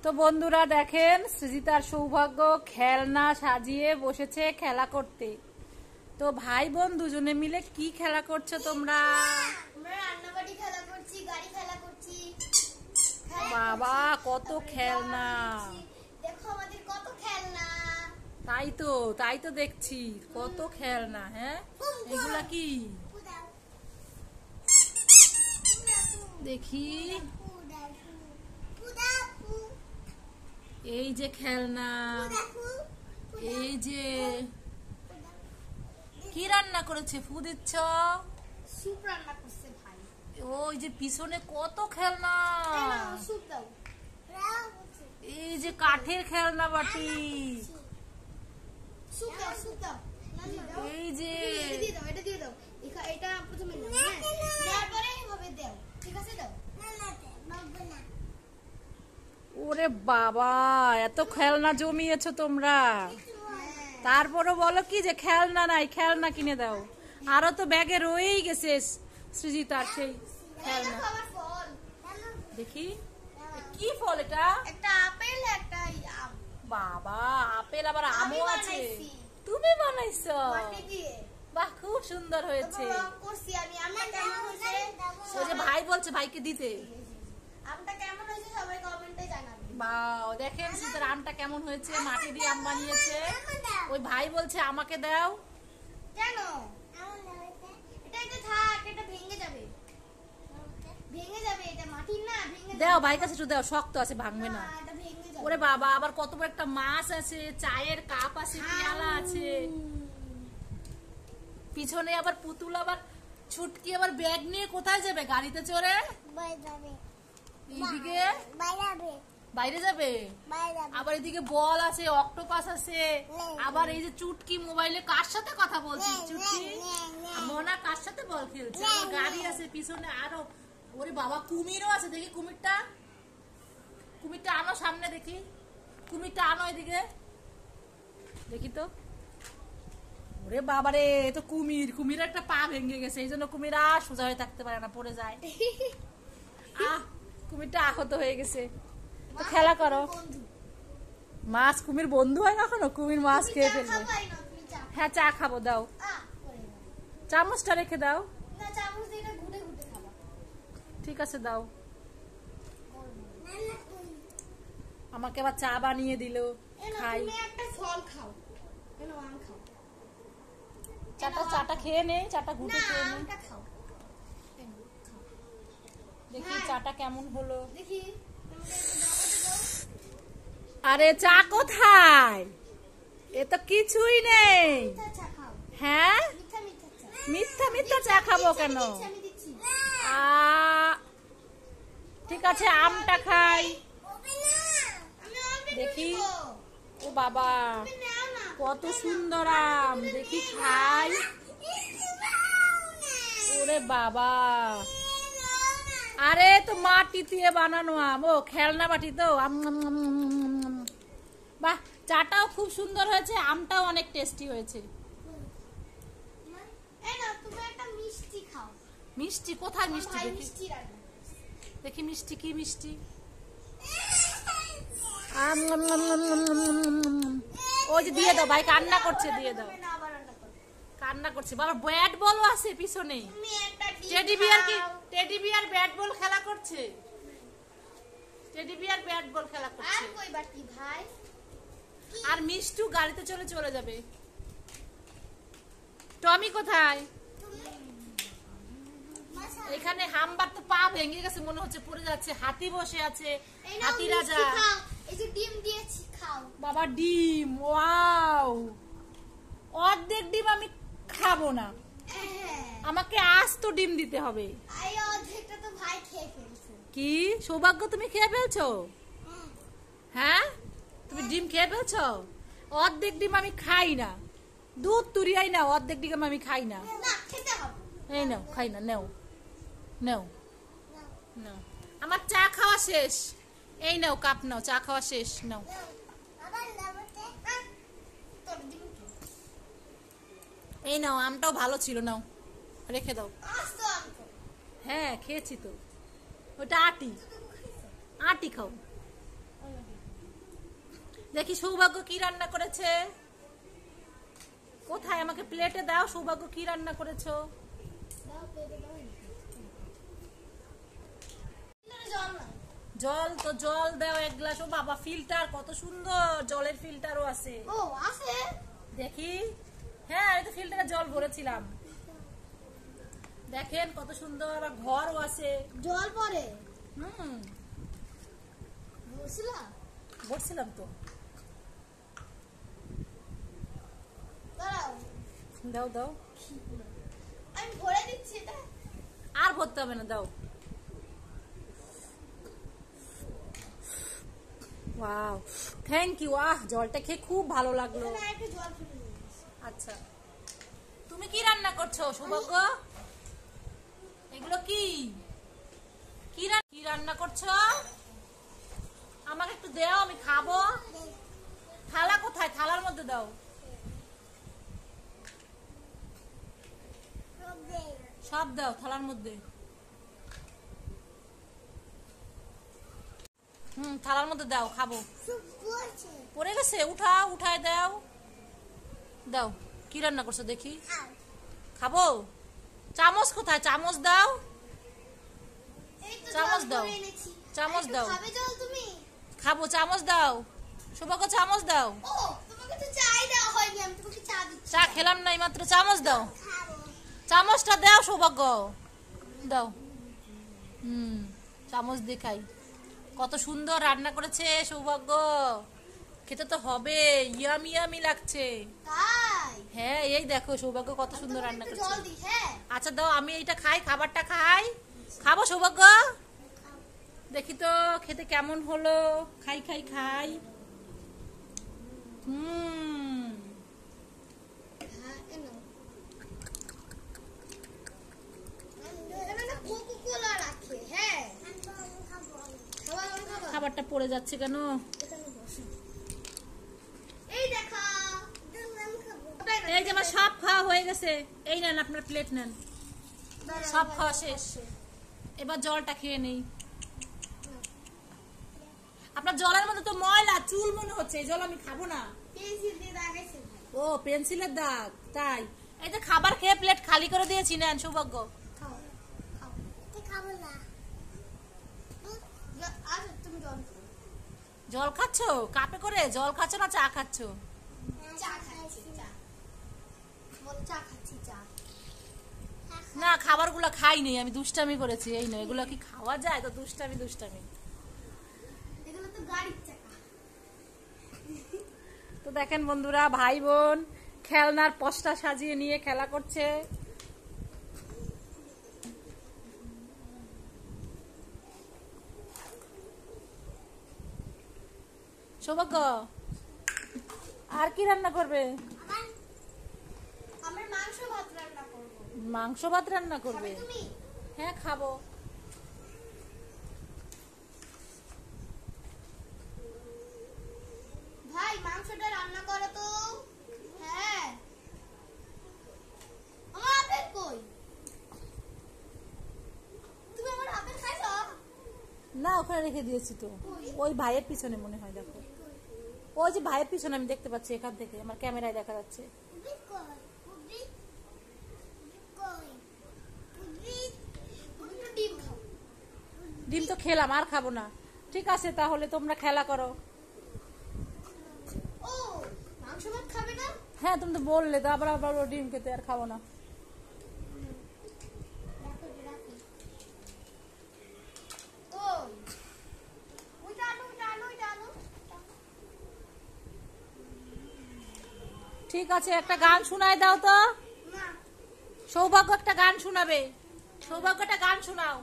তো বন্ধুরা দেখেন, সৃজিতার সৌভাগ্য খেলনা সাজিয়ে বসেছে খেলা করতে। তো ভাই বোন দুজনে মিলে কি খেলা করছো তোমরা? রান্নাবাড়ি খেলা করছি, গাড়ি খেলা করছি। বাবা কত খেলনা! দেখো আমাদের কত খেলনা। তাই তো দেখছি কত খেলনা। হ্যাঁ, এগুলা কি দেখি? এই যে খেলনা, এই যে কি রান্না করেছে? ফু দিচ্ছ? স্যুপ রান্না করছে ভাই। ওই যে পিছনে কত খেলনা, স্যুপ দাও। এই যে কাঠের খেলনা বাটি, স্যুপ দাও, স্যুপ দাও। এই যে এটা দিয়ে দাও। এটা প্রথমে নাও, হ্যাঁ? দেওয়ার পরে এভাবে দাও। ঠিক আছে, দাও। ওরে বাবা, এত খেলনা জমিয়েছো তোমরা। তারপরে বলো কি যে খেলনা নাই, খেলনা কিনে দাও। আরো তো ব্যাগে রয়েই গেছে সৃজিতার সেই খেলনা। দেখি কি ফল এটা? একটা আপেল, একটা আম। বাবা, আপেল আবার আমও আছে। বানাইছি। তুমি বানাইছো? মাটি দিয়ে। বাহ, খুব সুন্দর হয়েছে। রং করছি আমি। আমটা কেমন হয়েছে? ওই যে ভাই বলছে ভাইকে দিতে। আমটা কেমন হয়েছে সবাই কমেন্টে জানাবে। বাও, দেখেন সৃজিতার আমটা কেমন হয়েছে, মাটি দিয়ে আম বানিয়েছে। ওই ভাই বলছে আমাকে দাও। কেন? এটা থাক, এটা ভেঙে যাবে। ভেঙে যাবে, এটা মাটির না, ভেঙে দাও ভাই কাছে একটু দাও, শক্ত আছে, ভাঙবে না। এটা ভেঙে যাবে। ওরে বাবা, আবার কত বড় একটা মাছ আছে, চায়ের কাপ আছে, পেয়ালা আছে। পিছনে আবার পুতুল, আবার ছুটকি আবার ব্যাগ নিয়ে কোথায় যাবে? গাড়িতে চড়ে এইদিকে বাইরে যাবে। আবার এদিকে বল আছে, অক্টোপাস আছে। আবার এই যে চুটকি মোবাইলে কার সাথে কথা বলছি? চুটকি মনা কার সাথে বল খেলছে? আবার গাড়ি আছে পিছনে আরো। ওরে বাবা, কুমিরও আছে। দেখি কুমিরটা আনো সামনে, দেখি কুমিরটা আনো এদিকে, দেখি তো। ওরে বাবারে, তো কুমিরের একটা পা ভেঙে গেছে, এই জন্য কুমির আর সোজা হয়ে থাকতে পারে না, পড়ে যায়। কুমিরটা আহত হয়ে গেছে। তো খেলা করো। মাছ কুমির বন্ধু হয় কখনো? কুমির মাছ খেয়ে ফেলবে। হ্যাঁ, চা খাবো, দাও। চামচটা রেখে দাও। ঠিক আছে, দাও। আমাকে আবার চা বানিয়ে দিল, খাই। চাটা খেয়ে নে, চাটা ঘুটে খেয়ে নে। দেখি চাটা কেমন হলো। আরে চা কোথায়? এ তো কিছুই নেই। হ্যাঁ, মিথ্যা চা খাবো কেন? ঠিক আছে, আমটা খাই। দেখি, ও বাবা কত সুন্দর আম, দেখি খাই। ওরে বাবা, আরে তো মাটি দিয়ে বানানো আম, ও খেলনা বাটি তো। বাহ, চাটাও খুব সুন্দর হয়েছে, আমটাও অনেক টেস্টি হয়েছে। মিষ্টি কোথায়? মিষ্টি দেখি মিষ্টি, কি মিষ্টি? ওই যে দিয়ে দাও, ভাই কান্না করছে, দিয়ে দাও। কান্না করছে বাবা। ব্যাট বলও আছে পিছনে। টেডি বিয়ার ব্যাট বল খেলা করছে। টেডি বিয়ার ব্যাট বল খেলা করছে। আর মিষ্টু গাড়িতে চলে যাবে। টমি কোথায়? এখানে হামবার তো পা ভেঙে গেছে মনে হচ্ছে, পড়ে যাচ্ছে। হাতি বসে আছে, হাতি রাজা। বাবা ডিম, ওয়াও! অর্ধেক ডিম আমি খাবো না, আমাকে আস্ত ডিম দিতে হবে। কি সৌভাগ্য, তুমি খেয়ে ফেলছো? হ্যাঁ, তুমি ডিম খেয়ে ফেলছো? অর্ধেক ডিম আমি খাই না, দুধ তুরিয়াই না, অর্ধেক ডিম আমি খাই না। এই নাও, খাই না, নাও নাও নাও। আমার চা খাওয়া শেষ। এই নাও, কাপ নাও, চা খাওয়া শেষ, নাও। এই নাও, আমটাও ভালো ছিল, নাও রেখে দাও। হ্যাঁ, খেয়েছি তো। ওটা আটি খাও। দেখি সৌভাগ্য কি রান্না করেছে। কোথায়? আমাকে প্লেটে দাও। সৌভাগ্য কি রান্না করেছো? জল তো জল দাও এক গ্লাস। ও বাবা, ফিল্টার কত সুন্দর, জলের ফিল্টারও আছে। ও আছে, দেখি। হ্যাঁ, আমি তো ফিল্টারে জল ভরেছিলাম। দেখেন কত সুন্দর, আবার ঘরও আছে। জল পরে ভরছিলাম তো। দাও দাও, আমি ভরে দিচ্ছি। এটা আর ভরতে হবে না, দাও। Wow, thank you. জলটা খেয়ে খুব ভালো লাগলো। আচ্ছা, তুমি কি রান্না করছো সৌভাগ্য? এগুলো কি কি রান্না করছো? আমাকে একটু দাও, আমি খাবো। থালা কোথায়? থালার মধ্যে দাও। সব দাও থালার মধ্যে। থালার মধ্যে দাও, খাবো। পড়ে গেছে, উঠায় দাও। দাও, কি রান্না করছো দেখি, খাবো। চামচ কোথায়? চামচ দাও, চামচ দাও, চামচ দাও। খাবো, চামচ দাও। সৌভাগ্য চামচ দাও। চা খেলাম না মাত্র, চামচ দাও। চামচটা দাও সৌভাগ্য, দাও। চামচ দিয়ে খাই। কত সুন্দর রান্না করেছে সৌভাগ্য, খেতে তো হবে। ইয়ামি ইয়ামি লাগছে। হ্যাঁ, এই দেখো সৌভাগ্য কত সুন্দর রান্না করেছে। আচ্ছা দাও, আমি এইটা খাই, খাবারটা খাই। খাবো সৌভাগ্য, দেখি তো খেতে কেমন হলো। খাই খাই খাই। খাবারটা পড়ে যাচ্ছে কেন? এই যে আমার সব খাওয়া হয়ে গেছে। এই নেন আপনার প্লেট নেন, সব খাওয়া শেষ। এবার জলটা খেয়ে নেই। আপনার জলের মধ্যে তো ময়লা, চুল মনে হচ্ছে। এই জল আমি খাবো না। ও, পেন্সিলের দাগ, তাই? এই যে খাবার খেয়ে প্লেট খালি করে দিয়েছি, নেন সৌভাগ্য। জল খাচ্ছ? কাপে করে জল খাচ্ছ না চা খাচ্ছ? না, খাবারগুলো খাইনি আমি, দুষ্টামি করেছি। এই না, এগুলো কি খাওয়া যায়? তো দুষ্টামি। তো দেখেন বন্ধুরা, ভাই বোন খেলনার পশটা সাজিয়ে নিয়ে খেলা করছে। সৌভাগ্য আর কি রান্না করবে? মাংস ভাত রান্না করবে? হ্যাঁ, খাবো। ভাই, মাংসটা রান্না করো তো। হ্যাঁ, আমার আপেল কই? তুমি আমার আপেল খাইছো? না, ওখানে রেখে দিয়েছি তো। ওই ভাইয়ের পিছনে মনে হয়, দেখো। ওই যে ভাইয়ের পিছনে আমি দেখতে পাচ্ছি, এখান থেকে আমার ক্যামেরায় দেখা যাচ্ছে। ডিম তো খেলাম, আর খাবো না। ঠিক আছে, তাহলে তোমরা খেলা করো। মাংস ভাত খাবে না? হ্যাঁ, তুমি তো বললে তো, আবার ডিম খেতে, আর খাবো না। ঠিক আছে, একটা গান শোনায় দাও তো। সৌভাগ্য একটা গান শোনাবে। সৌভাগ্যটা গান শোনাও।